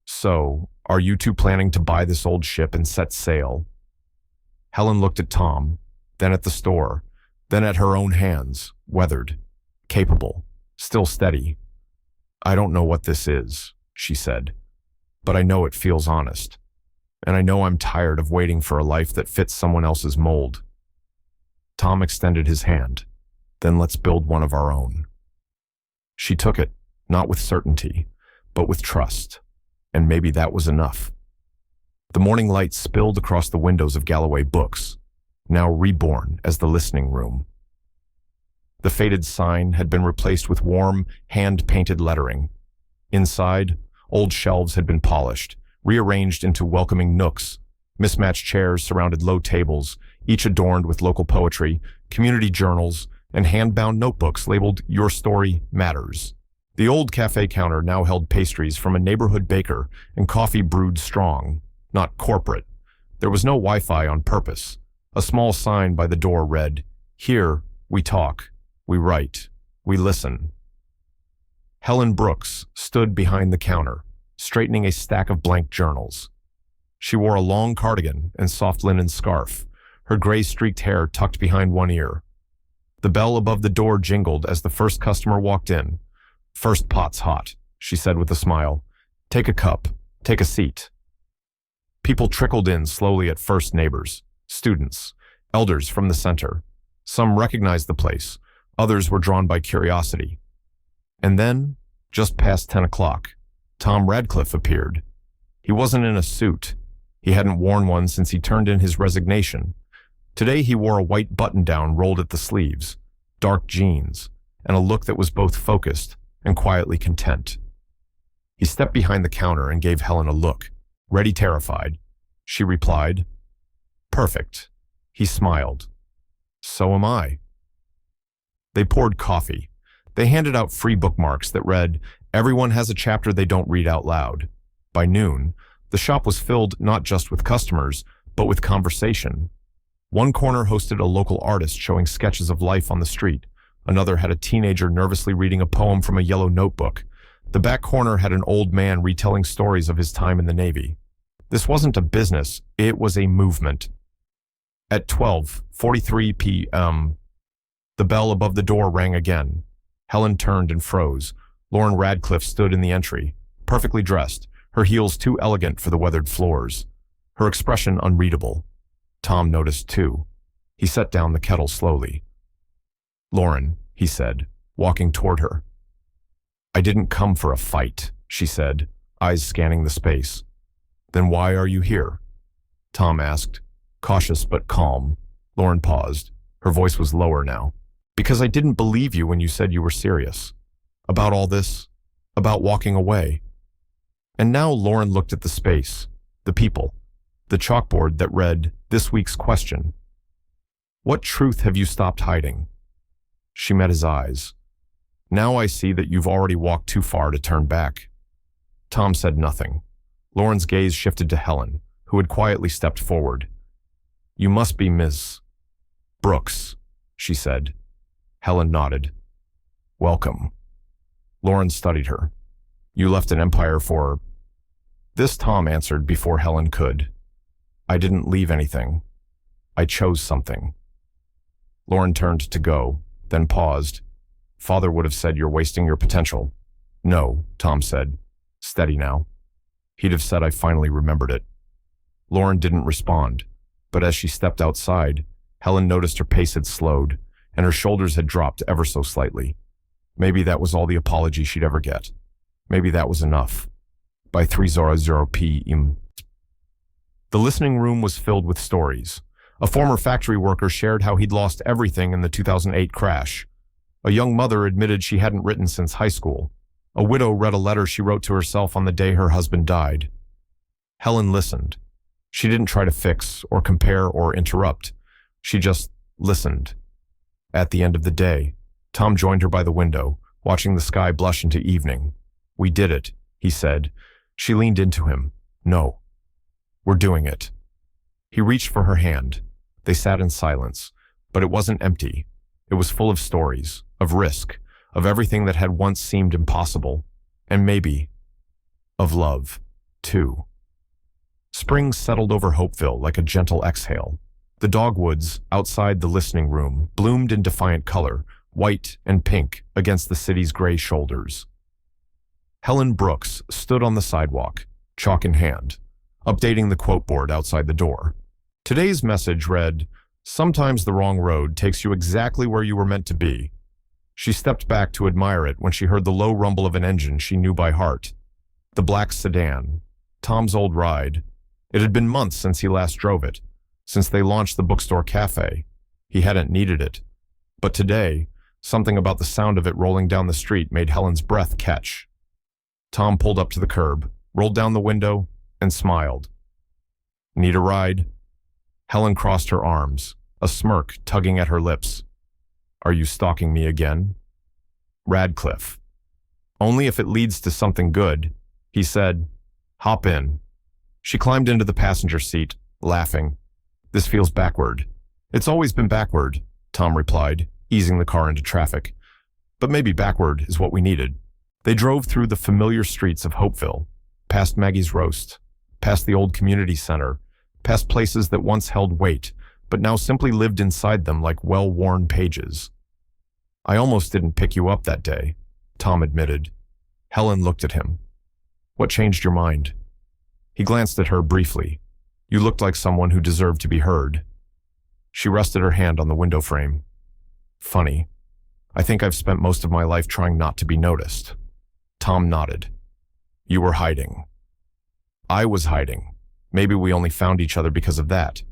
So, are you two planning to buy this old ship and set sail? Helen looked at Tom, then at the store, then at her own hands, weathered, capable, still steady. I don't know what this is, she said, but I know it feels honest. And I know I'm tired of waiting for a life that fits someone else's mold. Tom extended his hand. Then let's build one of our own. She took it, not with certainty, but with trust. And maybe that was enough. The morning light spilled across the windows of Galloway Books, now reborn as the listening room. The faded sign had been replaced with warm, hand-painted lettering. Inside, old shelves had been polished, rearranged into welcoming nooks. Mismatched chairs surrounded low tables, each adorned with local poetry, community journals, and hand-bound notebooks labeled Your Story Matters. The old cafe counter now held pastries from a neighborhood baker and coffee brewed strong, not corporate. There was no Wi-Fi on purpose. A small sign by the door read, Here, we talk, we write, we listen. Helen Brooks stood behind the counter, straightening a stack of blank journals. She wore a long cardigan and soft linen scarf, her gray-streaked hair tucked behind one ear. The bell above the door jingled as the first customer walked in. First pot's hot, she said with a smile. Take a cup, take a seat. People trickled in slowly at first, neighbors, students, elders from the center. Some recognized the place, others were drawn by curiosity. And then, just past 10 o'clock, Tom Radcliffe appeared. He wasn't in a suit. He hadn't worn one since he turned in his resignation. Today he wore a white button-down rolled at the sleeves, dark jeans, and a look that was both focused and quietly content. He stepped behind the counter and gave Helen a look, Ready, terrified. She replied. Perfect. He smiled. So am I. They poured coffee. They handed out free bookmarks that read, "Everyone has a chapter they don't read out loud." By noon, the shop was filled not just with customers, but with conversation. One corner hosted a local artist showing sketches of life on the street. Another had a teenager nervously reading a poem from a yellow notebook. The back corner had an old man retelling stories of his time in the Navy. This wasn't a business, it was a movement. At 12:43 p.m., the bell above the door rang again. Helen turned and froze. Lauren Radcliffe stood in the entry, perfectly dressed, her heels too elegant for the weathered floors. Her expression unreadable. Tom noticed too. He set down the kettle slowly. "Lauren," he said, walking toward her. "I didn't come for a fight," she said, eyes scanning the space. "Then why are you here?" Tom asked, cautious but calm. Lauren paused. Her voice was lower now. "Because I didn't believe you when you said you were serious. About all this. About walking away." And now Lauren looked at the space, the people, the chalkboard that read, "This week's question. What truth have you stopped hiding?" She met his eyes. "Now I see that you've already walked too far to turn back." Tom said nothing. Lauren's gaze shifted to Helen, who had quietly stepped forward. "You must be Miss Brooks," she said. Helen nodded. "Welcome." Lauren studied her. "You left an empire for—" This Tom answered before Helen could. "I didn't leave anything. I chose something." Lauren turned to go, then paused. "Father would have said you're wasting your potential." "No," Tom said. "Steady now." He'd have said I finally remembered it. Lauren didn't respond, but as she stepped outside, Helen noticed her pace had slowed, and her shoulders had dropped ever so slightly. Maybe that was all the apology she'd ever get. Maybe that was enough. By 3:00 p.m. The listening room was filled with stories. A former factory worker shared how he'd lost everything in the 2008 crash. A young mother admitted she hadn't written since high school. A widow read a letter she wrote to herself on the day her husband died. Helen listened. She didn't try to fix or compare or interrupt. She just listened. At the end of the day, Tom joined her by the window, watching the sky blush into evening. "We did it," he said. She leaned into him. "No. We're doing it." He reached for her hand. They sat in silence, but it wasn't empty. It was full of stories, of risk, of everything that had once seemed impossible, and maybe of love, too. Spring settled over Hopeville like a gentle exhale. The dogwoods outside the listening room bloomed in defiant color, white and pink against the city's gray shoulders. Helen Brooks stood on the sidewalk, chalk in hand, updating the quote board outside the door. Today's message read, "Sometimes the wrong road takes you exactly where you were meant to be." She stepped back to admire it when she heard the low rumble of an engine she knew by heart. The black sedan, Tom's old ride. It had been months since he last drove it, since they launched the bookstore cafe. He hadn't needed it. But today, something about the sound of it rolling down the street made Helen's breath catch. Tom pulled up to the curb, rolled down the window, and smiled. "Need a ride?" Helen crossed her arms, a smirk tugging at her lips. "Are you stalking me again?" "Radcliffe." "Only if it leads to something good," he said. "Hop in." She climbed into the passenger seat, laughing. "This feels backward." "It's always been backward," Tom replied, easing the car into traffic. "But maybe backward is what we needed." They drove through the familiar streets of Hopeville, past Maggie's Roast, past the old community center, past places that once held weight, but now simply lived inside them like well-worn pages. "I almost didn't pick you up that day," Tom admitted. Helen looked at him. "What changed your mind?" He glanced at her briefly. "You looked like someone who deserved to be heard." She rested her hand on the window frame. "Funny. I think I've spent most of my life trying not to be noticed." Tom nodded. "You were hiding." "I was hiding. Maybe we only found each other because of that."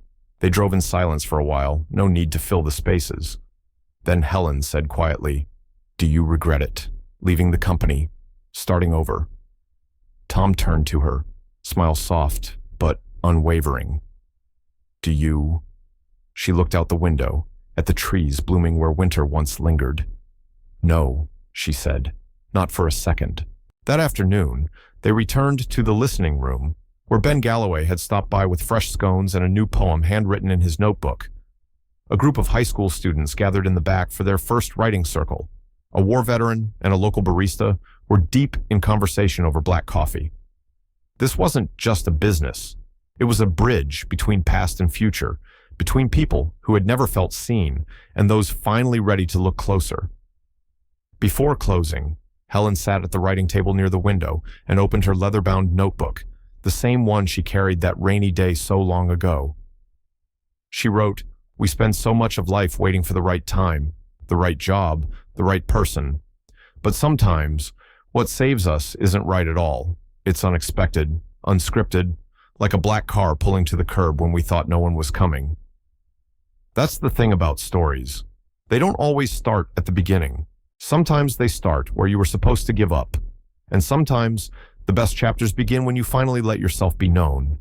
They drove in silence for a while, no need to fill the spaces. Then Helen said quietly, "Do you regret it? Leaving the company? Starting over?" Tom turned to her. smile soft but unwavering. Do you? She looked out the window, at the trees blooming where winter once lingered. No, she said, not for a second. That afternoon, they returned to the listening room, where Ben Galloway had stopped by with fresh scones and a new poem handwritten in his notebook. A group of high school students gathered in the back for their first writing circle. A war veteran and a local barista were deep in conversation over black coffee. This wasn't just a business. It was a bridge between past and future, between people who had never felt seen and those finally ready to look closer. Before closing, Helen sat at the writing table near the window and opened her leather-bound notebook, the same one she carried that rainy day so long ago. She wrote, "We spend so much of life waiting for the right time, the right job, the right person. But sometimes, what saves us isn't right at all. It's unexpected, unscripted, like a black car pulling to the curb when we thought no one was coming." That's the thing about stories. They don't always start at the beginning. Sometimes they start where you were supposed to give up. And sometimes the best chapters begin when you finally let yourself be known.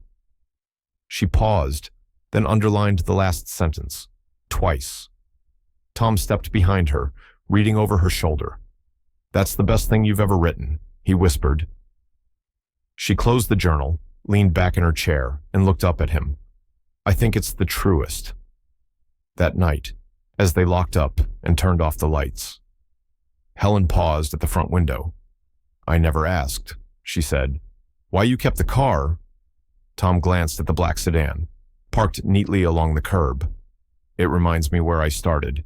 She paused, then underlined the last sentence, twice. Tom stepped behind her, reading over her shoulder. "That's the best thing you've ever written," he whispered. She closed the journal, leaned back in her chair, and looked up at him. "I think it's the truest." That night, as they locked up and turned off the lights, Helen paused at the front window. "I never asked," she said. "Why you kept the car?" Tom glanced at the black sedan, parked neatly along the curb. "It reminds me where I started,"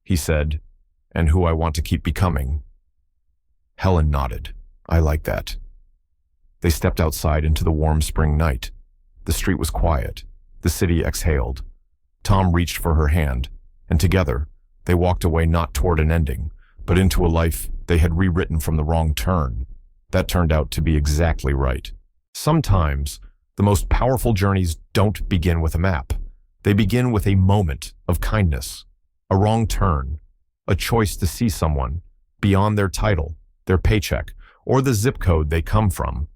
he said, "and who I want to keep becoming." Helen nodded. "I like that." They stepped outside into the warm spring night. The street was quiet. The city exhaled. Tom reached for her hand, and together, they walked away not toward an ending, but into a life they had rewritten from the wrong turn. That turned out to be exactly right. Sometimes, the most powerful journeys don't begin with a map. They begin with a moment of kindness, a wrong turn, a choice to see someone beyond their title, their paycheck, or the zip code they come from.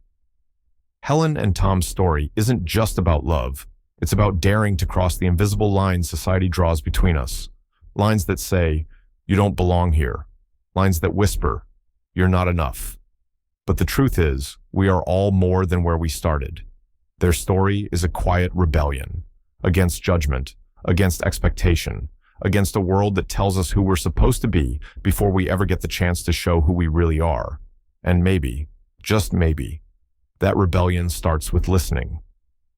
Helen and Tom's story isn't just about love. It's about daring to cross the invisible lines society draws between us. Lines that say, "You don't belong here." Lines that whisper, "You're not enough." But the truth is, we are all more than where we started. Their story is a quiet rebellion against judgment, against expectation, against a world that tells us who we're supposed to be before we ever get the chance to show who we really are. And maybe, just maybe, that rebellion starts with listening.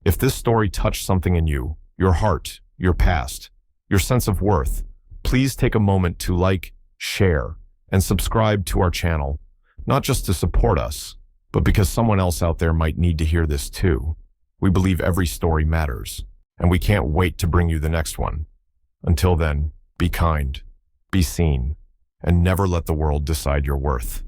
If this story touched something in you, your heart, your past, your sense of worth, please take a moment to like, share, and subscribe to our channel, not just to support us, but because someone else out there might need to hear this too. We believe every story matters, and we can't wait to bring you the next one. Until then, be kind, be seen, and never let the world decide your worth.